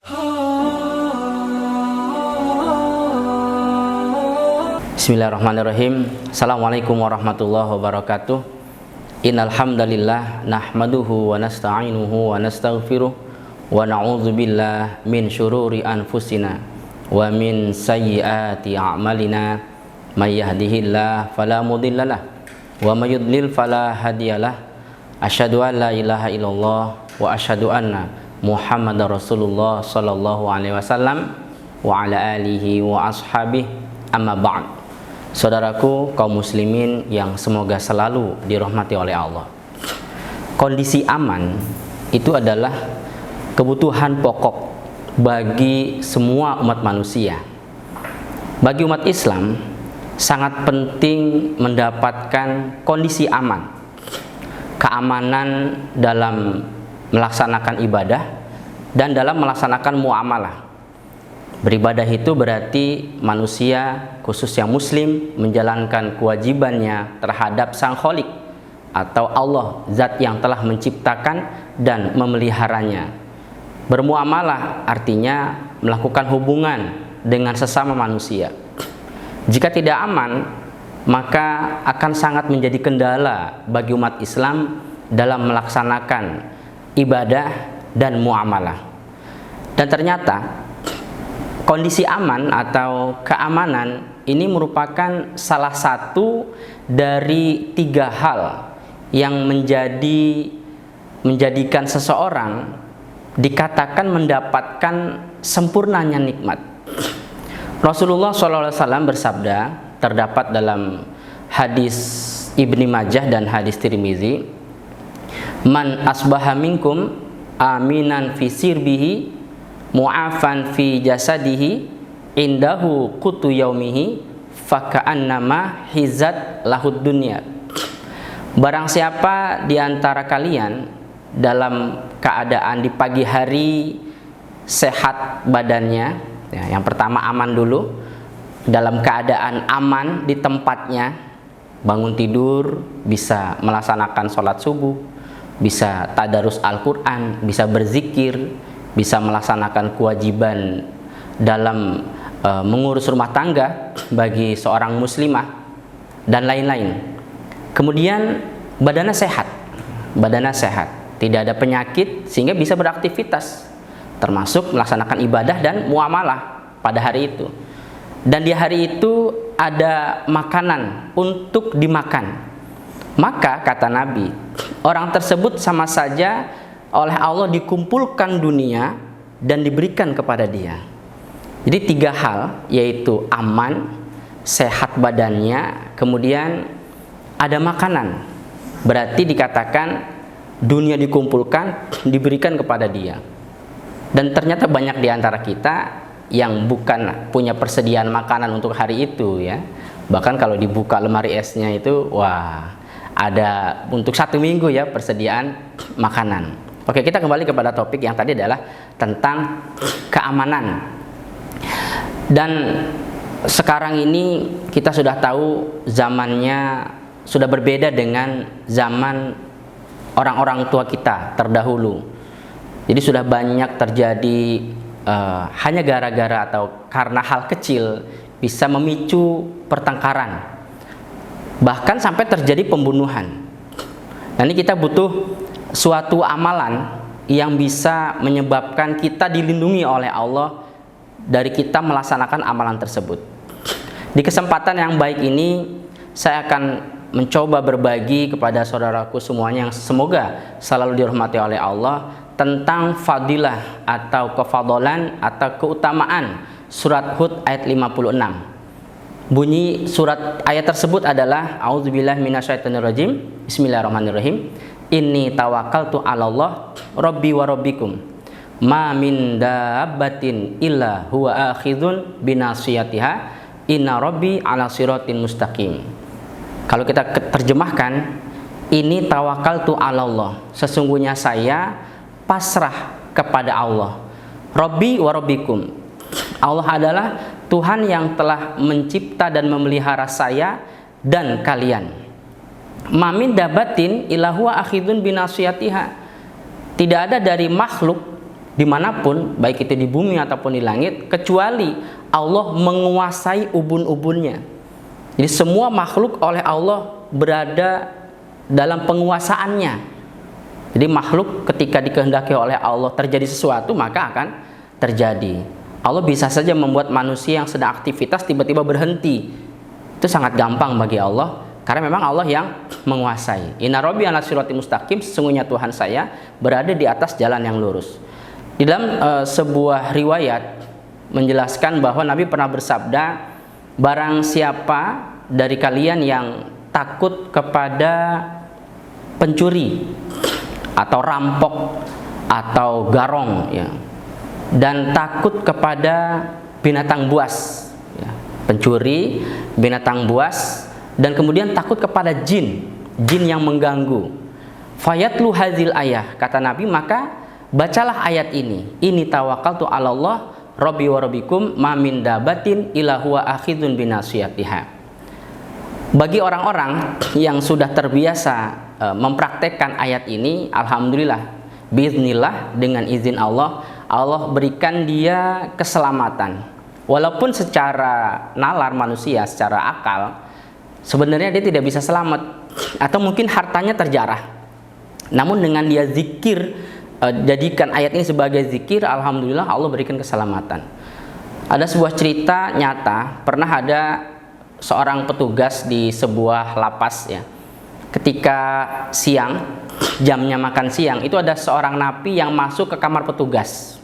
Bismillahirrahmanirrahim. Assalamualaikum warahmatullahi wabarakatuh. Innal hamdalillah nahmaduhu wa nasta'inuhu wa nastaghfiruh wa na'udzu billahi min syururi anfusina wa min sayyiati a'malina. May yahdihillahu fala mudhillalah wa may yudlil fala hadiyalah. Asyhadu an la ilaha illallah wa asyhadu anna Muhammadar Rasulullah sallallahu alaihi wasallam wa ala alihi wa ashabihi. Amma ba'd. Saudaraku kaum muslimin yang semoga selalu dirahmati oleh Allah. Kondisi aman itu adalah kebutuhan pokok bagi semua umat manusia. Bagi umat Islam sangat penting mendapatkan kondisi aman, keamanan dalam melaksanakan ibadah dan dalam melaksanakan muamalah. Beribadah itu berarti manusia, khususnya muslim, menjalankan kewajibannya terhadap Sang Khalik atau Allah, zat yang telah menciptakan dan memeliharanya. Bermuamalah artinya melakukan hubungan dengan sesama manusia. Jika tidak aman, maka akan sangat menjadi kendala bagi umat Islam dalam melaksanakan ibadah dan muamalah. Dan ternyata kondisi aman atau keamanan ini merupakan salah satu dari 3 hal yang menjadikan seseorang dikatakan mendapatkan sempurnanya nikmat. Rasulullah SAW bersabda, terdapat dalam hadis Ibnu Majah dan hadis Tirmizi, "Man asbaha minkum aminan fi sirbihi mu'afan fi jasadihi indahu qutu yaumihi faka'annama hizat lahud dunya." Barang siapa di antara kalian dalam keadaan di pagi hari sehat badannya, ya, yang pertama aman dulu, dalam keadaan aman di tempatnya, bangun tidur bisa melaksanakan sholat subuh, bisa tadarus Al-Quran, bisa berzikir, bisa melaksanakan kewajiban dalam mengurus rumah tangga bagi seorang muslimah dan lain-lain. Kemudian badannya sehat, tidak ada penyakit sehingga bisa beraktivitas, termasuk melaksanakan ibadah dan muamalah pada hari itu. Dan di hari itu ada makanan untuk dimakan. Maka kata Nabi, orang tersebut sama saja oleh Allah dikumpulkan dunia dan diberikan kepada dia. Jadi 3 hal, yaitu aman, sehat badannya, kemudian ada makanan. Berarti dikatakan dunia dikumpulkan, diberikan kepada dia. Dan ternyata banyak di antara kita yang bukan punya persediaan makanan untuk hari itu, ya. Bahkan kalau dibuka lemari esnya itu, wah, ada untuk 1 minggu ya persediaan makanan. Oke, kita kembali kepada topik yang tadi adalah tentang keamanan. Dan sekarang ini kita sudah tahu zamannya sudah berbeda dengan zaman orang-orang tua kita terdahulu. Jadi sudah banyak terjadi hanya gara-gara atau karena hal kecil bisa memicu pertengkaran, bahkan sampai terjadi pembunuhan. Nah, ini kita butuh suatu amalan yang bisa menyebabkan kita dilindungi oleh Allah dari kita melaksanakan amalan tersebut. Di kesempatan yang baik ini saya akan mencoba berbagi kepada saudaraku semuanya yang semoga selalu dirahmati oleh Allah tentang fadilah atau kefadolan atau keutamaan surat Hud ayat 56. Bunyi surat ayat tersebut adalah A'udzubillahi minasyaitonirrajim. Bismillahirrahmanirrahim. Inni tawakkaltu 'alallah rabbi wa rabbikum ma min dabbatin illa huwa akhidhun binasiyatiha inna rabbi 'ala siratin mustaqim. Kalau kita terjemahkan, ini tawakkaltu 'alallah, sesungguhnya saya pasrah kepada Allah. Rabbi wa rabbikum, Allah adalah Tuhan yang telah mencipta dan memelihara saya dan kalian. Mamin dabatin ilahua akhidun binasiyatiha, tidak ada dari makhluk dimanapun, baik itu di bumi ataupun di langit, kecuali Allah menguasai ubun-ubunnya. Jadi semua makhluk oleh Allah berada dalam penguasaannya. Jadi makhluk ketika dikehendaki oleh Allah terjadi sesuatu, maka akan terjadi. Allah bisa saja membuat manusia yang sedang aktivitas tiba-tiba berhenti. Itu sangat gampang bagi Allah, karena memang Allah yang menguasai. Inna Rabbi ala sirati mustaqim, sesungguhnya Tuhan saya berada di atas jalan yang lurus. Di dalam sebuah riwayat menjelaskan bahwa Nabi pernah bersabda, barang siapa dari kalian yang takut kepada pencuri atau rampok atau garong, ya, dan takut kepada binatang buas, ya, pencuri, binatang buas, dan kemudian takut kepada jin yang mengganggu. Fayatlu hadzil ayah, kata Nabi, maka bacalah ayat ini tawakkaltu 'ala Allah rabbi wa rabbikum ma min dabatin illa huwa akhidun binasiyatiha. Bagi orang-orang yang sudah terbiasa mempraktekkan ayat ini, alhamdulillah, biiznillah, dengan izin Allah, Allah berikan dia keselamatan. Walaupun secara nalar manusia, secara akal, sebenarnya dia tidak bisa selamat, atau mungkin hartanya terjarah. Namun dengan dia zikir, jadikan ayat ini sebagai zikir, alhamdulillah Allah berikan keselamatan. Ada sebuah cerita nyata, pernah ada seorang petugas di sebuah lapas, ya. Ketika siang, jamnya makan siang, itu ada seorang napi yang masuk ke kamar petugas.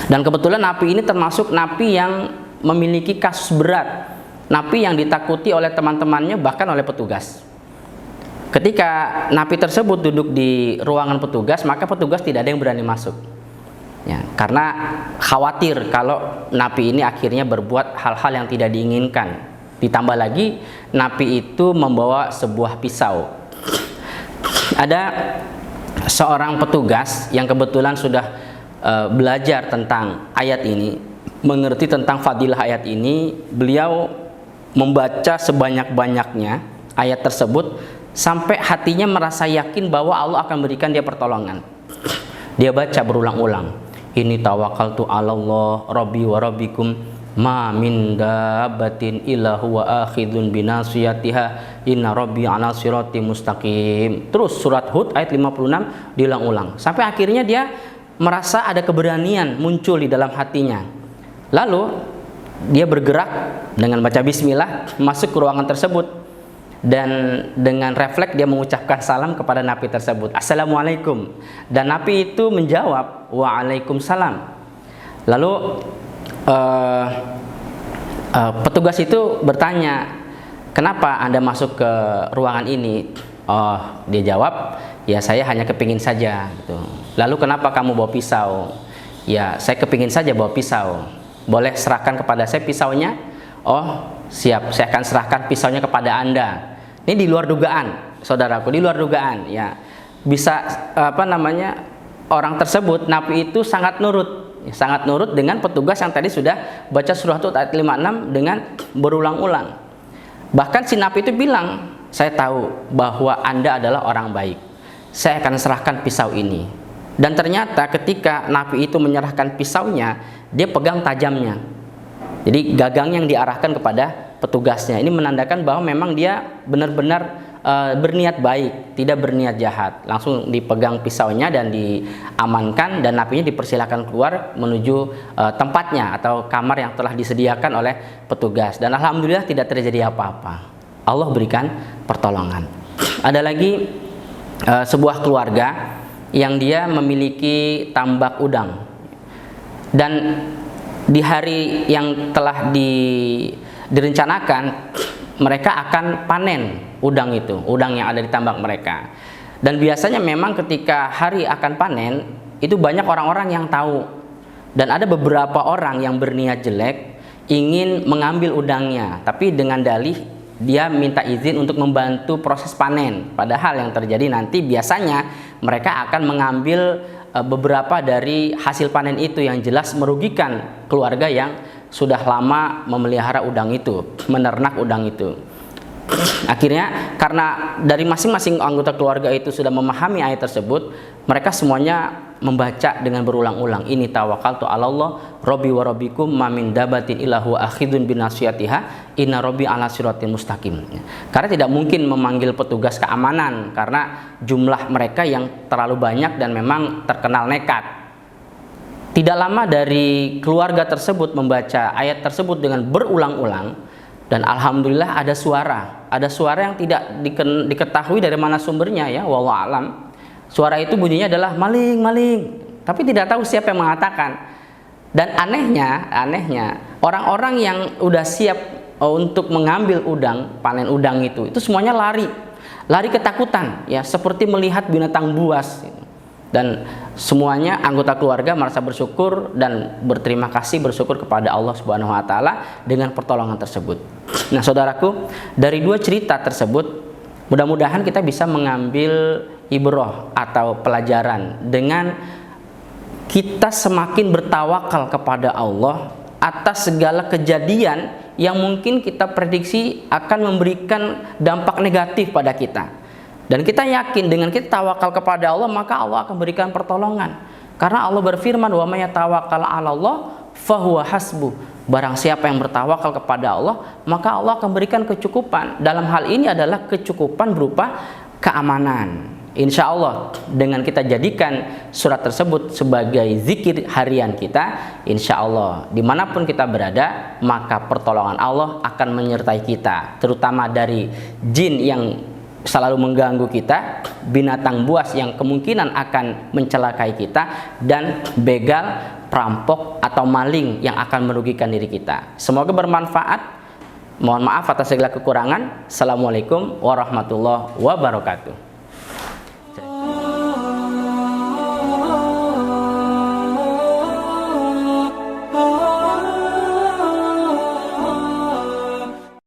Dan kebetulan napi ini termasuk napi yang memiliki kasus berat, napi yang ditakuti oleh teman-temannya, bahkan oleh petugas. Ketika napi tersebut duduk di ruangan petugas, maka petugas tidak ada yang berani masuk, ya, karena khawatir kalau napi ini akhirnya berbuat hal-hal yang tidak diinginkan. Ditambah lagi napi itu membawa sebuah pisau. Ada seorang petugas yang kebetulan sudah belajar tentang ayat ini, mengerti tentang fadilah ayat ini. Beliau membaca sebanyak-banyaknya ayat tersebut sampai hatinya merasa yakin bahwa Allah akan berikan dia pertolongan. Dia baca berulang-ulang, ini tawakkaltu 'ala Allah rabbi wa rabbikum ma min dabbatin illa huwa akhidun binasiyatiha inna rabbi ala sirati mustaqim. Terus surat Hud ayat 56 diulang-ulang sampai akhirnya dia merasa ada keberanian muncul di dalam hatinya. Lalu dia bergerak dengan baca bismillah masuk ke ruangan tersebut, dan dengan refleks dia mengucapkan salam kepada napi tersebut, assalamualaikum, dan napi itu menjawab waalaikumsalam. Lalu petugas itu bertanya, kenapa Anda masuk ke ruangan ini? Oh, dia jawab, ya saya hanya kepingin saja, gitu. Lalu kenapa kamu bawa pisau? Ya saya kepingin saja bawa pisau. Boleh serahkan kepada saya pisaunya? Oh siap, saya akan serahkan pisaunya kepada Anda. Ini di luar dugaan, saudaraku, di luar dugaan, ya. Bisa orang tersebut, napi itu sangat nurut dengan petugas yang tadi sudah baca surah Hud ayat 56 dengan berulang-ulang. Bahkan si napi itu bilang, saya tahu bahwa Anda adalah orang baik, saya akan serahkan pisau ini. Dan ternyata ketika napi itu menyerahkan pisaunya, dia pegang tajamnya. Jadi gagang yang diarahkan kepada petugasnya. Ini menandakan bahwa memang dia benar-benar berniat baik, tidak berniat jahat. Langsung dipegang pisaunya dan diamankan, dan napinya dipersilakan keluar menuju tempatnya atau kamar yang telah disediakan oleh petugas. Dan alhamdulillah tidak terjadi apa-apa. Allah berikan pertolongan. Ada lagi sebuah keluarga yang dia memiliki tambak udang, dan di hari yang telah direncanakan mereka akan panen udang yang ada di tambak mereka. Dan biasanya memang ketika hari akan panen itu banyak orang-orang yang tahu, dan ada beberapa orang yang berniat jelek ingin mengambil udangnya, tapi dengan dalih dia minta izin untuk membantu proses panen. Padahal yang terjadi nanti biasanya mereka akan mengambil beberapa dari hasil panen itu yang jelas merugikan keluarga yang sudah lama memelihara udang itu, menernak udang itu. Akhirnya karena dari masing-masing anggota keluarga itu sudah memahami ayat tersebut, mereka semuanya membaca dengan berulang-ulang, ini tawakkaltu 'ala Allah rabbi wa rabbikum ma min dabatin illa huwa akhidun binasiyatiha inna rabbi 'ala siratin mustaqim. Karena tidak mungkin memanggil petugas keamanan karena jumlah mereka yang terlalu banyak dan memang terkenal nekat. Tidak lama dari keluarga tersebut membaca ayat tersebut dengan berulang-ulang, dan alhamdulillah ada suara yang tidak diketahui dari mana sumbernya ya, wallahu alam. Suara itu bunyinya adalah maling, maling, tapi tidak tahu siapa yang mengatakan. Dan anehnya orang-orang yang udah siap untuk mengambil udang, panen udang itu semuanya lari ketakutan ya, seperti melihat binatang buas. Dan semuanya anggota keluarga merasa bersyukur dan berterima kasih, bersyukur kepada Allah Subhanahu wa taala dengan pertolongan tersebut. Nah, saudaraku, dari dua cerita tersebut mudah-mudahan kita bisa mengambil ibrah atau pelajaran dengan kita semakin bertawakal kepada Allah atas segala kejadian yang mungkin kita prediksi akan memberikan dampak negatif pada kita. Dan kita yakin dengan kita tawakal kepada Allah, maka Allah akan berikan pertolongan. Karena Allah berfirman, wa may yatawakkal 'ala Allah fahuwa hasbuh. Barang siapa yang bertawakal kepada Allah, maka Allah akan berikan kecukupan. Dalam hal ini adalah kecukupan berupa keamanan. Insya Allah dengan kita jadikan surat tersebut sebagai zikir harian kita, insya Allah dimanapun kita berada, maka pertolongan Allah akan menyertai kita, terutama dari jin yang selalu mengganggu kita, binatang buas yang kemungkinan akan mencelakai kita, dan begal, perampok atau maling yang akan merugikan diri kita. Semoga bermanfaat. Mohon maaf atas segala kekurangan. Assalamualaikum warahmatullahi wabarakatuh.